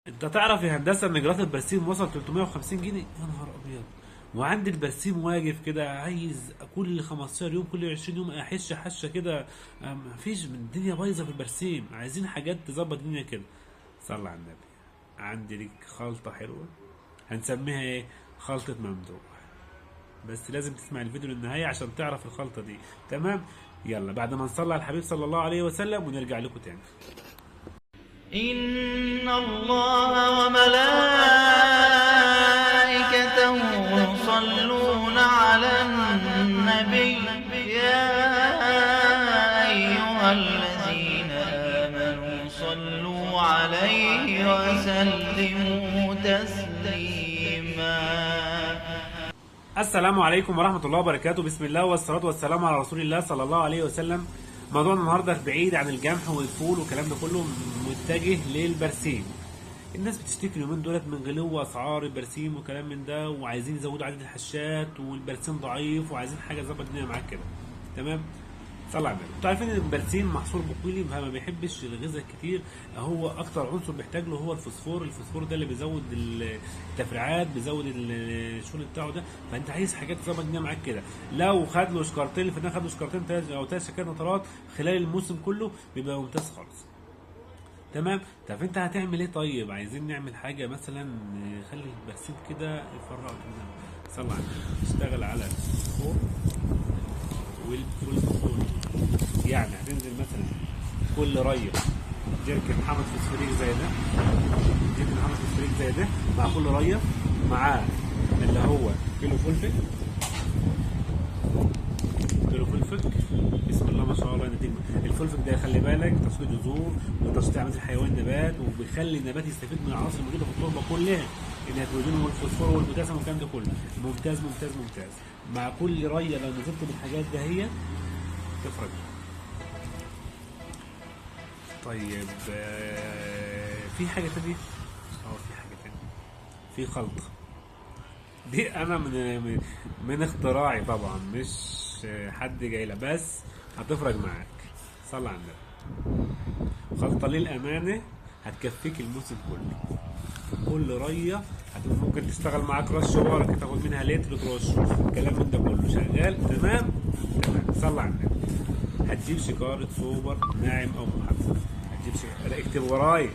انت تعرف يا هندسه ان جرات البرسيم وصل 350 جنيه؟ يا نهار ابيض. وعندي البرسيم واقف كده، عايز كل 15 يوم كل 20 يوم احش حشه كده. مفيش، من الدنيا بايظه في البرسيم، عايزين حاجات تظبط الدنيا كده. صلى على النبي. عندي ليك خلطه حلوه، هنسميها ايه؟ خلطه ممدوح. بس لازم تسمع الفيديو للنهايه عشان تعرف الخلطه دي. تمام. يلا بعد ما نصلي على الحبيب صلى الله عليه وسلم ونرجع لكم تاني. إن الله وملائكته يصلون على النبي يا أيها الذين آمنوا صلوا عليه وسلموا تسليما. السلام عليكم ورحمة الله وبركاته. بسم الله والصلاة والسلام على رسول الله صلى الله عليه وسلم. موضوعنا النهاردة بعيد عن الجمح والفول والكلام ده كله، متجه للبرسيم. الناس بتشتكي اليومين دولت من غلو اسعار البرسيم وكلام من ده، وعايزين يزودوا عدد الحشات، والبرسيم ضعيف وعايزين حاجة تظبط الدنيا معاك كده. تمام. صلى على النبي. انتوا عارفين ان البرسيم محصول بقولي، فما بيحبش الغذاء كتير. هو اكتر عنصر بيحتاج له هو الفوسفور. الفوسفور ده اللي بيزود التفريعات، بيزود الشغل بتاعه ده. فانت عايز حاجات تظبط الدنيا معاك كده. لو خد له شكارتين، الفنان خد له شكارتين ثلاثه او ثلاث شكات نطرات خلال الموسم كله، بيبقى ممتاز خالص. تمام. طب انت هتعمل ايه؟ طيب عايزين نعمل حاجه مثلا نخلي البرسيم كده يفرق كده. صلى على النبي. اشتغل على الفوق والفول. يعني هتنزل مثلا كل ريه جركن حمض فوسفوريك زي ده، جركن حمض فوسفوريك زي ده مع كل ريه، معاه اللي هو كيلو فلفل. كيلو فلفل، بسم الله ما شاء الله. نتيجة الفلفل ده خلي بالك تصفية جذور وتصفية عملية الحيوان النبات، وبيخلي النبات يستفيد من العناصر الموجودة في التربة كلها، النيتروجين والفوسفور والبوتاسيوم والكلام ده كله. ممتاز ممتاز ممتاز. مع كل ريه لو نزلت بالحاجات ده هي تفرق. طيب في حاجة تانية؟ في حاجة تانية، في خلطة. دي أنا من اختراعي طبعا، مش حد جاي لها، بس هتفرق معاك. صلى على النبي. خلطة للأمانة هتكفيك الموسم كله. كل رية ممكن تشتغل معاك رش ورق، تاخد منها لتر ترش، الكلام من ده كله شغال. تمام تمام. صلى على النبي. هتجيب شكارة سوبر ناعم او محمد. هتجيب شكارة، اكتب ورايا،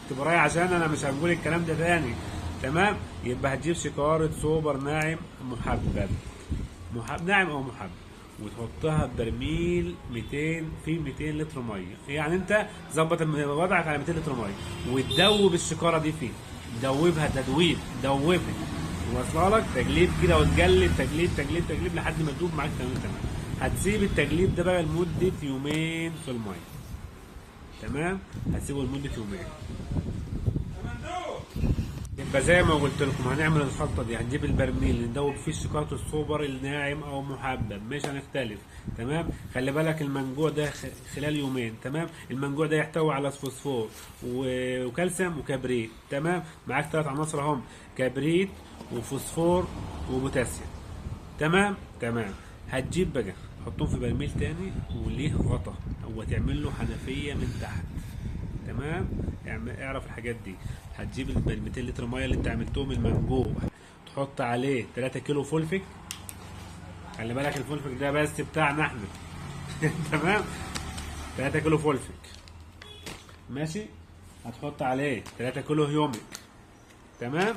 اكتب ورايا عشان انا مش هنقول الكلام ده تاني. تمام. يبقى هتجيب شكارة سوبر ناعم محبب، ناعم او محبب، وتحطها ببرميل 200 في 200 لتر ميه. يعني انت ظبط وضعك على 200 لتر ميه، وتدوب الشكاره دي فيه. دوبها تدويب، دوبها واصله لك تجليب كده، وتجلب تجليب تجليب تجليب لحد ما تدوب معاك. تمام تمام. هتسيب التجليب ده بقى لمده يومين في الميه. تمام. هتسيبه لمده يومين. يبقى زي ما قلت لكم هنعمل الخلطه دي. هنجيب البرميل اللي ندوب فيه شوكولاته السوبر الناعم او محبب، مش هنختلف. تمام. خلي بالك المنجوع ده خلال يومين. تمام. المنجوع ده يحتوي على فوسفور وكالسيوم وكبريت. تمام. معاك ثلاث عناصر اهم: كبريت وفوسفور وبوتاسيوم. تمام تمام. هتجيب بقى حطهم في برميل تاني وليه غطا، هو تعمل له حنفيه من تحت. تمام. اعرف الحاجات دي. هتجيب ال 200 لتر ميه اللي انت عملتهم المنجوع، تحط عليه 3 كيلو فولفك. خلي بالك الفولفك ده بس بتاعنا احنا. تمام. 3 كيلو فولفك. ماشي. هتحط عليه 3 كيلو هيومك. تمام.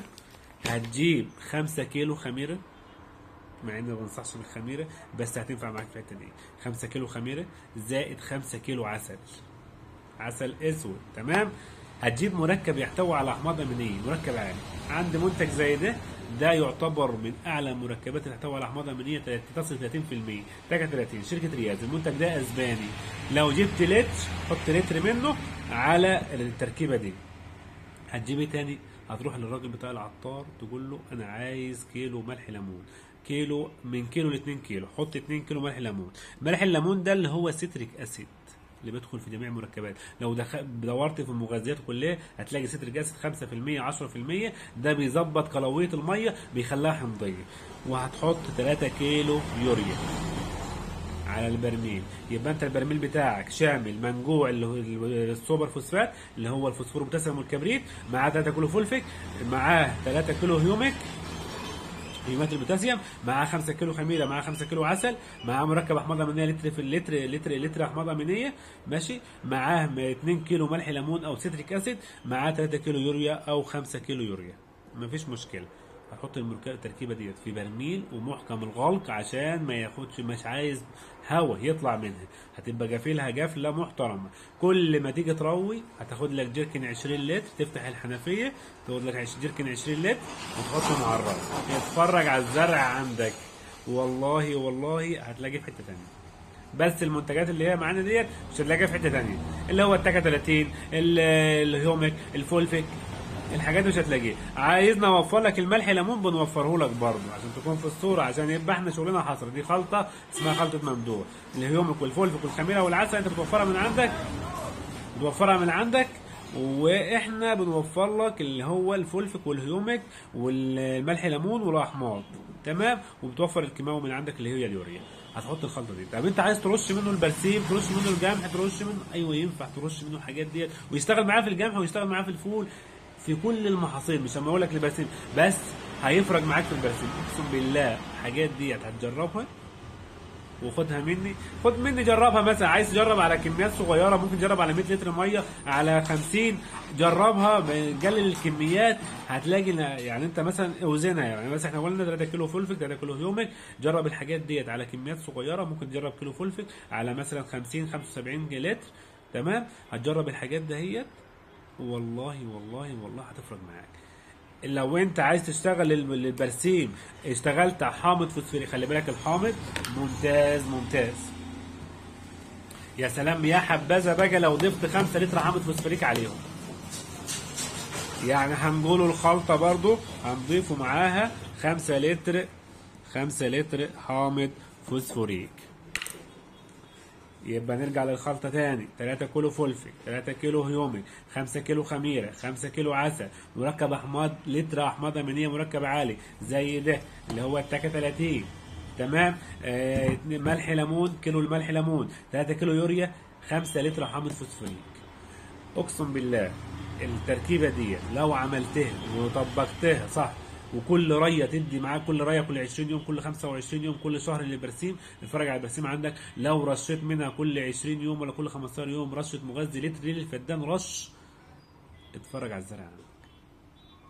هتجيب 5 كيلو خميره، مع اني ما بنصحش بالخميره بس هتنفع معاك في الحته دي. 5 كيلو خميره زائد 5 كيلو عسل، عسل اسود. تمام. هتجيب مركب يحتوي على احماض امينيه، مركب عالي. عند منتج زي ده يعتبر من اعلى مركبات اللي تحتوي على احماض امينيه، تصل 30%. تاكا 30 شركه رياض. المنتج ده اسباني. لو جبت لتر حط لتر منه على التركيبه دي. هتجيب ايه تاني؟ هتروح للراجل بتاع العطار تقول له انا عايز كيلو ملح ليمون. كيلو، من كيلو ل 2 كيلو حط 2 كيلو ملح ليمون. ملح الليمون ده اللي هو سيتريك اسيد اللي بيدخل في جميع المركبات. لو دورت في المغذيات كلها هتلاقي سيتريك اسيد 5% 10%. ده بيظبط قلويه الميه، بيخليها حمضيه. وهتحط 3 كيلو يوريا على البرميل. يبقى انت البرميل بتاعك شامل منجوع اللي هو السوبر فوسفات اللي هو الفوسفور بوتاسيوم والكبريت، معاه 3 كيلو فولفيك، معاه 3 كيلو هيوميك هيومات البوتاسيوم، معاه 5 كيلو خميره، معاه 5 كيلو عسل، معاه مركب احماض امينيه لتر في اللتر، لتر احماض امينيه ماشي، معاه 2 كيلو ملح ليمون او سيتريك اسيد، معاه 3 كيلو يوريا او 5 كيلو يوريا. مفيش مشكله. هحط التركيبه ديت في برميل ومحكم الغلق عشان ما ياخدش، مش عايز هواء يطلع منها، هتبقى جافلها جفله محترمه. كل ما تيجي تروي هتاخد لك جيركن 20 لتر، تفتح الحنفيه تاخد لك جيركن 20 لتر وتحطه مع الرز، تتفرج على الزرع عندك، والله والله هتلاقي في حته ثانيه. بس المنتجات اللي هي معانا ديت مش هتلاقيها في حته ثانيه، اللي هو التاكا 30، الهيوميك، الفولفيك، الحاجات مش هتلاقيها. عايزنا اوفر لك الملح ليمون بنوفره لك برضه عشان تكون في الصوره، عشان يبقى احنا شغلنا حصر. دي خلطه اسمها خلطه ممدوح، الهيوميك والفولفيك والخميره والعسل انت بتوفرها من عندك، واحنا بنوفر لك اللي هو الفولفيك والهيوميك والملح ليمون والاحماض، تمام، وبتوفر الكيماوي من عندك اللي هي اليوريا. هتحط الخلطه دي. طب انت عايز ترش منه البرسيم، ترش منه الجمح، ترش منه، ايوه ينفع ترش منه الحاجات ديت ويشتغل معاه في الجمح ويشتغل معاه في الفول، في كل المحاصيل. مش هقول لك البرسيم بس، هيفرق معاك في البرسيم اقسم بالله. الحاجات ديت هتجربها وخدها مني، خد مني جربها. مثلا عايز تجرب على كميات صغيره، ممكن تجرب على 100 لتر ميه، على 50، جربها، قلل الكميات هتلاقي يعني انت مثلا اوزنها. يعني مثلا احنا قلنا 3 كيلو فولفيك، 3 كيلو هيوميك، جرب الحاجات ديت على كميات صغيره. ممكن تجرب كيلو فولفيك على مثلا 50 75 لتر، تمام، هتجرب الحاجات دهيت والله والله والله هتفرق معاك. لو انت عايز تشتغل البرسيم اشتغلت حامض فوسفوريك، خلي بالك الحامض ممتاز ممتاز. يا سلام يا حبذا بقى لو ضفت 5 لتر حامض فوسفوريك عليهم. يعني هنقوله الخلطة برضو هنضيفه معاها 5 لتر حامض فوسفوريك. يبقى نرجع للخلطة تاني، 3 كيلو فولفيك، 3 كيلو هيوميك، 5 كيلو خميرة، 5 كيلو عسل، مركب احماض، لتر احماض امينية مركب عالي زي ده اللي هو التاكا 30، تمام، ملح ليمون، كيلو الملح ليمون، 3 كيلو يوريا، 5 لتر حامض فوسفوريك. اقسم بالله التركيبة دي لو عملتها وطبقتها صح، وكل ريه تدي معاك، كل ريه كل 20 يوم، كل 25 يوم، كل شهر للبرسيم. اتفرج على البرسيم عندك، لو رشيت منها كل 20 يوم ولا كل 15 يوم رشه مغذي لتر للفدان رش، اتفرج على الزرع عندك.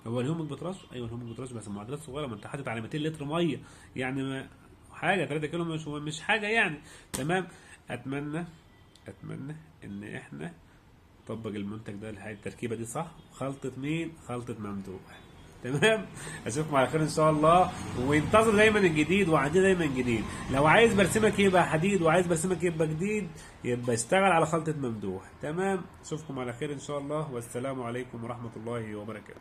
هو الهيومك بترش؟ ايوه الهيومك بترش بس معدلات صغيره، ما انت حاطط على 200 لتر ميه، يعني ما حاجه 3 كيلو مش حاجه يعني، تمام. اتمنى ان احنا نطبق المنتج ده، التركيبه دي صح. خلطه مين؟ خلطه ممدوح، تمام. اشوفكم على خير ان شاء الله، وانتظر دايما الجديد وعندي دايما جديد. لو عايز برسمك يبقى حديد وعايز برسمك يبقى جديد، يبقى اشتغل على خلطة ممدوح، تمام. اشوفكم على خير ان شاء الله، والسلام عليكم ورحمة الله وبركاته.